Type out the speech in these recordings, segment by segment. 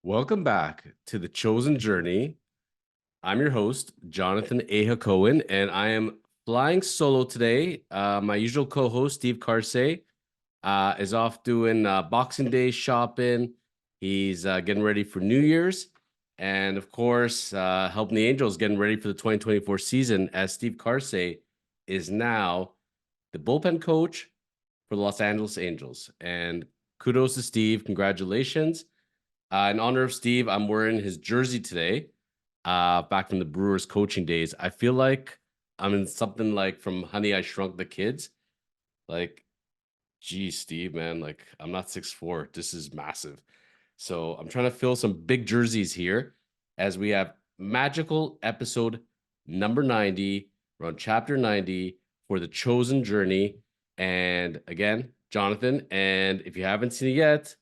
Welcome back to the Chosen Journey. I'm your host, Jonathan A. Hacohen, and I am flying solo today. My usual co-host, Steve Carsey, is off doing Boxing Day shopping. He's getting ready for New Year's, and of course, helping the Angels getting ready for the 2024 season. As Steve Carsey is now the bullpen coach for the Los Angeles Angels, and kudos to Steve. Congratulations. In honor of Steve, I'm wearing his jersey today, back from the Brewers coaching days. I feel like I'm in something like from Honey, I Shrunk the Kids. Like, geez, Steve, man, like I'm not 6'4". This is massive. So I'm trying to fill some big jerseys here as we have magical episode number 90. We're on chapter 90 for the Chosen Journey. And again, Jonathan, and if you haven't seen it yet,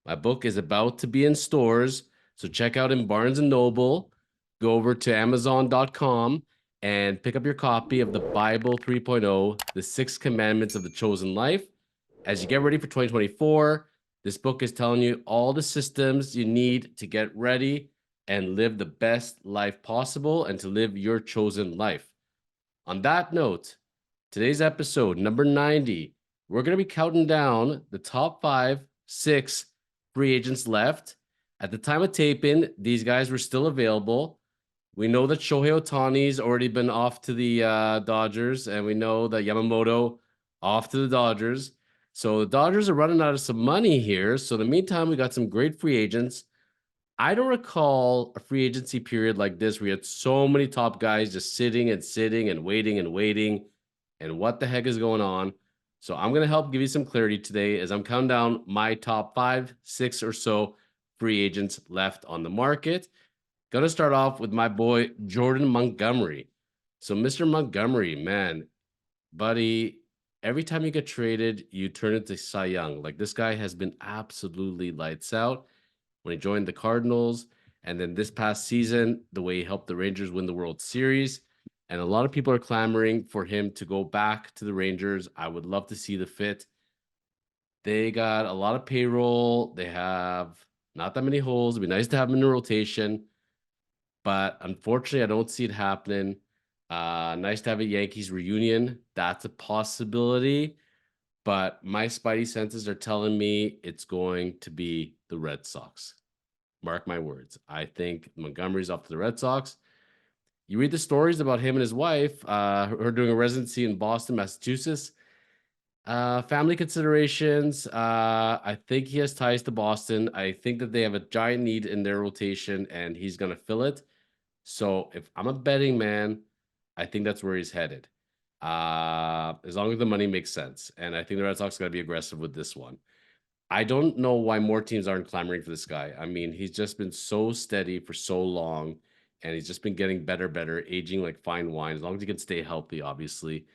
my book is about to be in stores, so check out in Barnes and Noble. Go over to Amazon.com and pick up your copy of the Bible 3.0, The Six Commandments of the Chosen Life. As you get ready for 2024, this book is telling you all the systems you need to get ready and live the best life possible and to live your chosen life. On that note, today's episode, number 90, we're going to be counting down the top 6 free agents left. At the time of taping, these guys were still available. We know that Shohei Ohtani's already been off to the Dodgers, and we know that Yamamoto off to the Dodgers. So the Dodgers are running out of some money here. So in the meantime, we got some great free agents. I don't recall a free agency period like this where we had so many top guys just sitting and waiting and waiting. And what the heck is going on? So I'm going to help give you some clarity today as I'm counting down my top 6 or so free agents left on the market. Going to start off with my boy, Jordan Montgomery. So Mr. Montgomery, man, buddy, every time you get traded, you turn into Cy Young. Like this guy has been absolutely lights out when he joined the Cardinals. And then this past season, the way he helped the Rangers win the World Series. And a lot of people are clamoring for him to go back to the Rangers. I would love to see the fit. They got a lot of payroll. They have not that many holes. It'd be nice to have him in the rotation. But unfortunately, I don't see it happening. Nice to have a Yankees reunion. That's a possibility. But my spidey senses are telling me it's going to be the Red Sox. Mark my words. I think Montgomery's off to the Red Sox. You read the stories about him and his wife, her doing a residency in Boston, Massachusetts. Family considerations. I think he has ties to Boston. I think that they have a giant need in their rotation, and he's going to fill it. So if I'm a betting man, I think that's where he's headed. As long as the money makes sense. And I think the Red Sox got to be aggressive with this one. I don't know why more teams aren't clamoring for this guy. I mean, he's just been so steady for so long, and he's just been getting better, aging like fine wine, as long as he can stay healthy, obviously.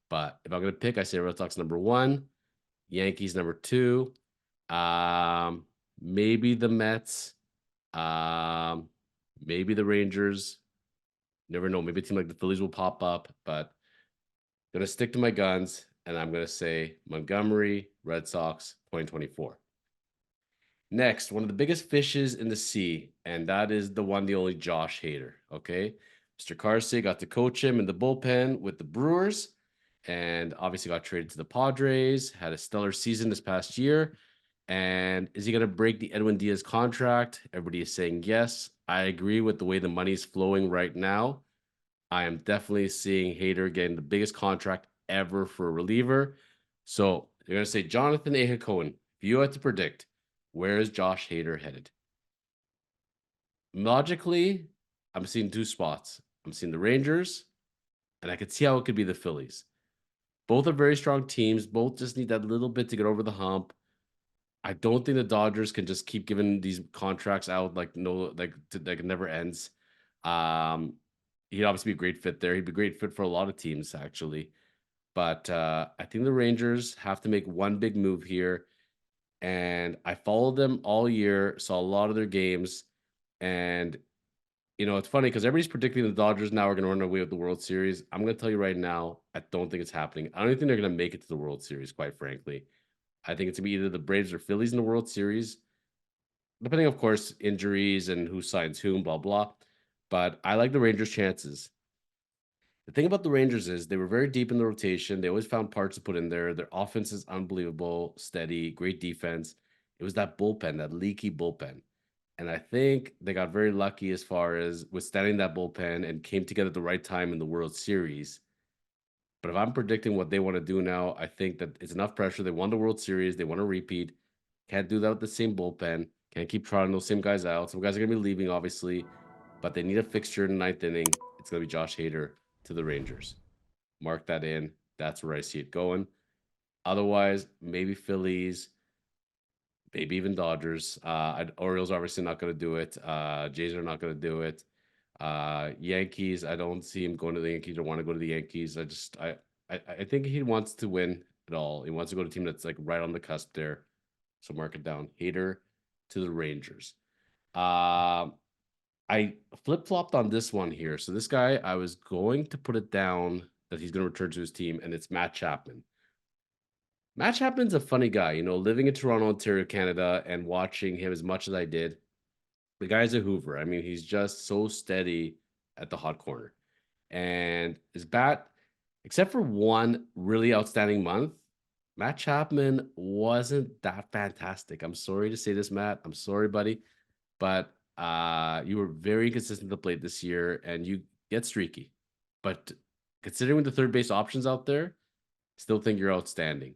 But if I'm going to pick, I say Red Sox number 1, Yankees number 2, maybe the Mets, um, maybe the Rangers. Never know. Maybe a team like the Phillies will pop up, but I'm going to stick to my guns, and I'm going to say Montgomery, Red Sox, 2024. Next, one of the biggest fishes in the sea, and that is the one, the only Josh Hader. Okay. Mr. Carsey got to coach him in the bullpen with the Brewers and obviously got traded to the Padres, had a stellar season this past year. And is he going to break the Edwin Diaz contract? Everybody is saying yes. I agree with the way the money's flowing right now. I am definitely seeing Hader getting the biggest contract ever for a reliever. So you're going to say Jonathan A. Hacohen. If you had to predict, where is Josh Hader headed? Logically, I'm seeing 2 spots. I'm seeing the Rangers, and I could see how it could be the Phillies. Both are very strong teams. Both just need that little bit to get over the hump. I don't think the Dodgers can just keep giving these contracts out like it never ends. He'd obviously be a great fit there. He'd be a great fit for a lot of teams, actually. But I think the Rangers have to make one big move here. And I followed them all year, saw a lot of their games. And, it's funny because everybody's predicting the Dodgers now are going to run away with the World Series. I'm going to tell you right now, I don't think it's happening. I don't even think they're going to make it to the World Series, quite frankly. I think it's going to be either the Braves or Phillies in the World Series. depending, of course, injuries and who signs whom, blah, blah. But I like the Rangers' chances. The thing about the Rangers is they were very deep in the rotation. They always found parts to put in there. Their offense is unbelievable, steady, great defense. It was that bullpen, that leaky bullpen. And I think they got very lucky as far as withstanding that bullpen and came together at the right time in the World Series. But if I'm predicting what they want to do now, I think that it's enough pressure. They won the World Series. They want to repeat. Can't do that with the same bullpen. Can't keep trotting those same guys out. Some guys are going to be leaving, obviously, but they need a fixture in the ninth inning. It's going to be Josh Hader to the Rangers. Mark that in. That's where I see it going. Otherwise, maybe Phillies, maybe even Dodgers. Orioles obviously not going to do it. Jays are not going to do it. Yankees, I don't see him going to the Yankees or want to go to the Yankees. I think he wants to win it all. He wants to go to a team that's like right on the cusp there. So mark it down. Hater to the Rangers. I flip flopped on this one here. So this guy, I was going to put it down that he's going to return to his team, and it's Matt Chapman. Matt Chapman's a funny guy, living in Toronto, Ontario, Canada, and watching him as much as I did. The guy's a Hoover. I mean, he's just so steady at the hot corner. And his bat, except for one really outstanding month, Matt Chapman wasn't that fantastic. I'm sorry to say this, Matt. I'm sorry, buddy. But you were very consistent to plate this year and you get streaky. But considering the third base options out there, still think you're outstanding.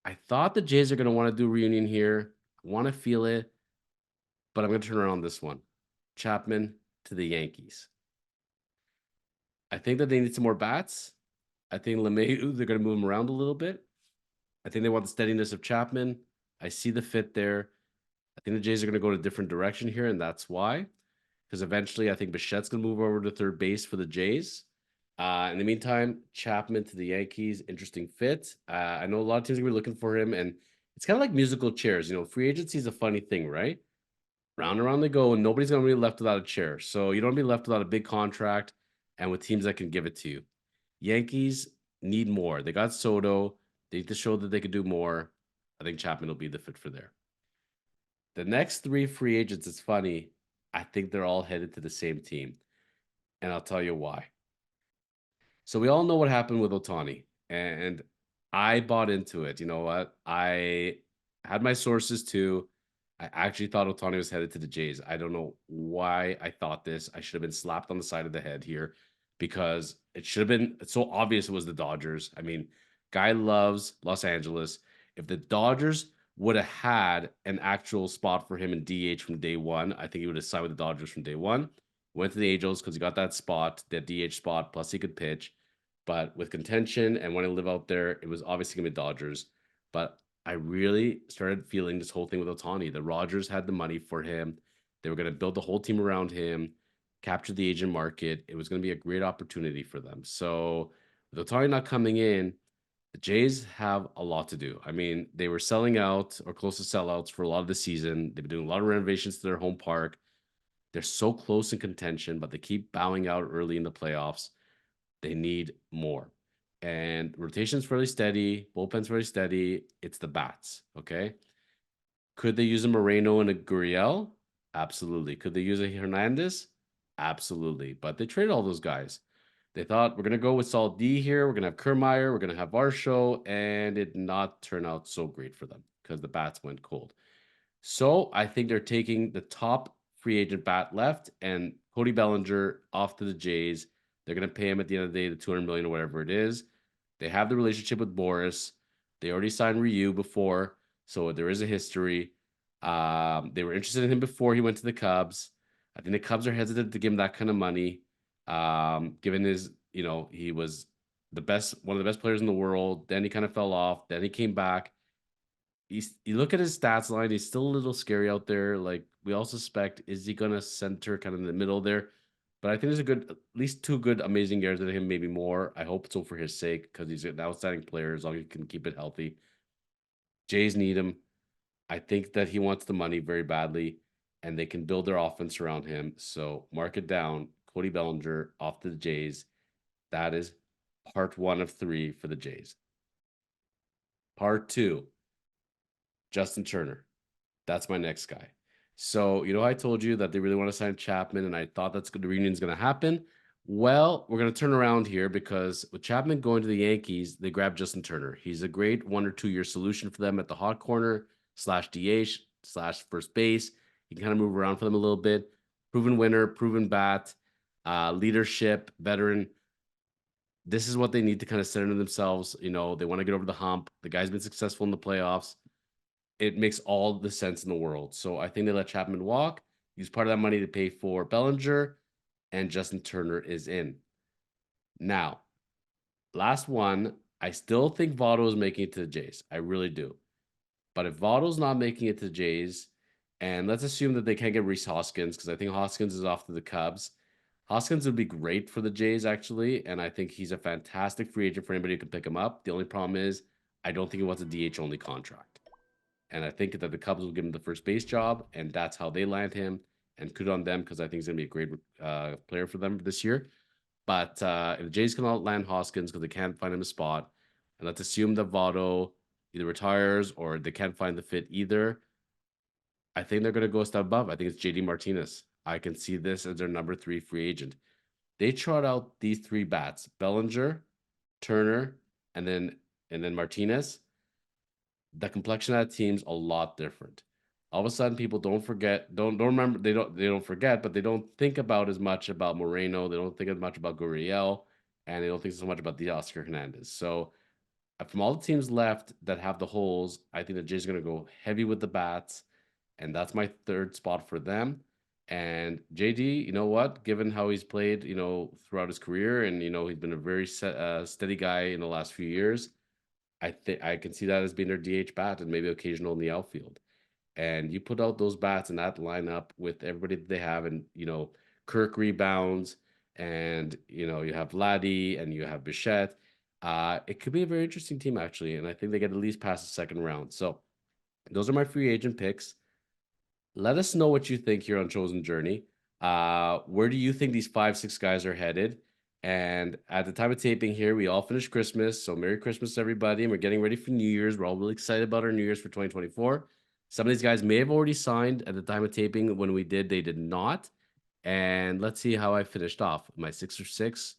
I thought the Jays are going to want to do a reunion here. I want to feel it, but I'm going to turn around this one. Chapman to the Yankees. I think that they need some more bats. I think LeMahieu, they're going to move him around a little bit. I think they want the steadiness of Chapman. I see the fit there. I think the Jays are going to go in a different direction here, and that's why. Because eventually, I think Bichette's going to move over to third base for the Jays. In the meantime, Chapman to the Yankees, interesting fit. I know a lot of teams are going to be looking for him, and it's kind of like musical chairs. Free agency is a funny thing, right? Round and round they go, and nobody's going to be left without a chair. So you don't want to be left without a big contract and with teams that can give it to you. Yankees need more. They got Soto. They need to show that they could do more. I think Chapman will be the fit for there. The next three free agents, it's funny. I think they're all headed to the same team. And I'll tell you why. So we all know what happened with Ohtani, and I bought into it. You know what? I had my sources too. I actually thought Ohtani was headed to the Jays. I don't know why I thought this. I should have been slapped on the side of the head here because it should have been it's so obvious it was the Dodgers. I mean, guy loves Los Angeles. If the Dodgers would have had an actual spot for him in DH from day one, I think he would have signed with the Dodgers from day one. Went to the Angels because he got that spot, that DH spot, plus he could pitch. But with contention and wanting to live out there, it was obviously going to be Dodgers. But I really started feeling this whole thing with Ohtani. The Rogers had the money for him. They were going to build the whole team around him, capture the agent market. It was going to be a great opportunity for them. So with Ohtani not coming in, the Jays have a lot to do. I mean, they were selling out or close to sellouts for a lot of the season. They've been doing a lot of renovations to their home park. They're so close in contention, but they keep bowing out early in the playoffs. They need more. And rotation's fairly steady, bullpen's very steady. It's the bats. Okay. Could they use a Moreno and a Gurriel? Absolutely. Could they use a Hernandez? Absolutely. But they traded all those guys. They thought we're gonna go with Saul D here. We're gonna have Kiermaier. We're gonna have Varsho, and it did not turn out so great for them because the bats went cold. So I think they're taking the top free agent bat left and Cody Bellinger off to the Jays. They're going to pay him at the end of the day the 200 million or whatever it is. They have the relationship with Boris. They already signed Ryu before, so there is a history. They were interested in him before he went to the Cubs. I think the Cubs are hesitant to give him that kind of money, given his, he was one of the best players in the world. Then he kind of fell off. Then he came back. You look at his stats line, he's still a little scary out there. Like we all suspect, is he gonna center kind of in the middle there? But I think there's at least two good, amazing years of him, maybe more. I hope so for his sake because he's an outstanding player as long as he can keep it healthy. Jays need him. I think that he wants the money very badly, and they can build their offense around him. So mark it down. Cody Bellinger off to the Jays. That is part one of three for the Jays. Part two, Justin Turner. That's my next guy. So, I told you that they really want to sign Chapman, and I thought the reunion is going to happen. Well, we're going to turn around here because with Chapman going to the Yankees, they grabbed Justin Turner. He's a great 1 or 2 year solution for them at the hot corner slash DH slash first base. He can kind of move around for them a little bit. Proven winner, proven bat, leadership, veteran. This is what they need to kind of set into themselves. They want to get over the hump. The guy's been successful in the playoffs. It makes all the sense in the world. So I think they let Chapman walk, use part of that money to pay for Bellinger, and Justin Turner is in. Now, last one, I still think Votto is making it to the Jays. I really do. But if Votto's not making it to the Jays, and let's assume that they can't get Rhys Hoskins, because I think Hoskins is off to the Cubs. Hoskins would be great for the Jays, actually, and I think he's a fantastic free agent for anybody who can pick him up. The only problem is I don't think he wants a DH-only contract. And I think that the Cubs will give him the first base job, and that's how they land him. And kudos on them because I think he's going to be a great player for them this year. But if the Jays cannot land Hoskins because they can't find him a spot, and let's assume that Votto either retires or they can't find the fit either, I think they're going to go a step above. I think it's JD Martinez. I can see this as their number 3 free agent. They trot out these 3 bats: Bellinger, Turner, and then Martinez. The complexion of that team's a lot different. All of a sudden, people don't remember, they don't forget, but they don't think about as much about Moreno. They don't think as much about Gurriel, and they don't think so much about the Oscar Hernandez. So, from all the teams left that have the holes, I think the Jays are going to go heavy with the bats, and that's my 3rd spot for them. And JD, you know what? Given how he's played, throughout his career, and he's been a very steady guy in the last few years. I think I can see that as being their DH bat and maybe occasional in the outfield. And you put out those bats in that lineup with everybody that they have, and Kirk rebounds, and you have Vladdy and you have Bichette. It could be a very interesting team actually, and I think they get at least past the 2nd round. So those are my free agent picks. Let us know what you think here on Chosen Journey. Where do you think these 5-6 guys are headed? And at the time of taping here, we all finished Christmas. So Merry Christmas, everybody. And we're getting ready for New Year's. We're all really excited about our New Year's for 2024. Some of these guys may have already signed at the time of taping. When we did, they did not. And let's see how I finished off. Am I 6 for 6,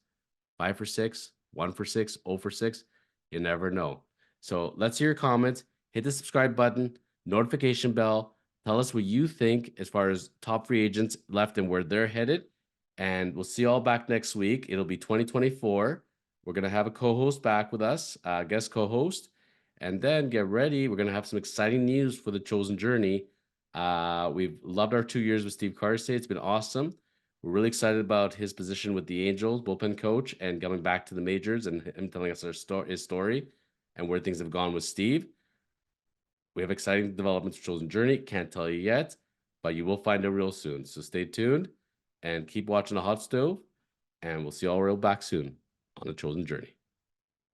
5 for 6, 1 for 6, 0 for 6? You never know. So let's hear your comments. Hit the subscribe button, notification bell. Tell us what you think as far as top free agents left and where they're headed. And we'll see you all back next week. It'll be 2024. We're going to have a co-host back with us, guest co-host. And then get ready. We're going to have some exciting news for the Chosen Journey. We've loved our 2 years with Steve Carsey. It's been awesome. We're really excited about his position with the Angels, bullpen coach, and coming back to the majors and him telling us his story and where things have gone with Steve. We have exciting developments for Chosen Journey. Can't tell you yet, but you will find out real soon. So stay tuned and keep watching the Hot Stove, and we'll see you all real back soon on the Chosen Journey.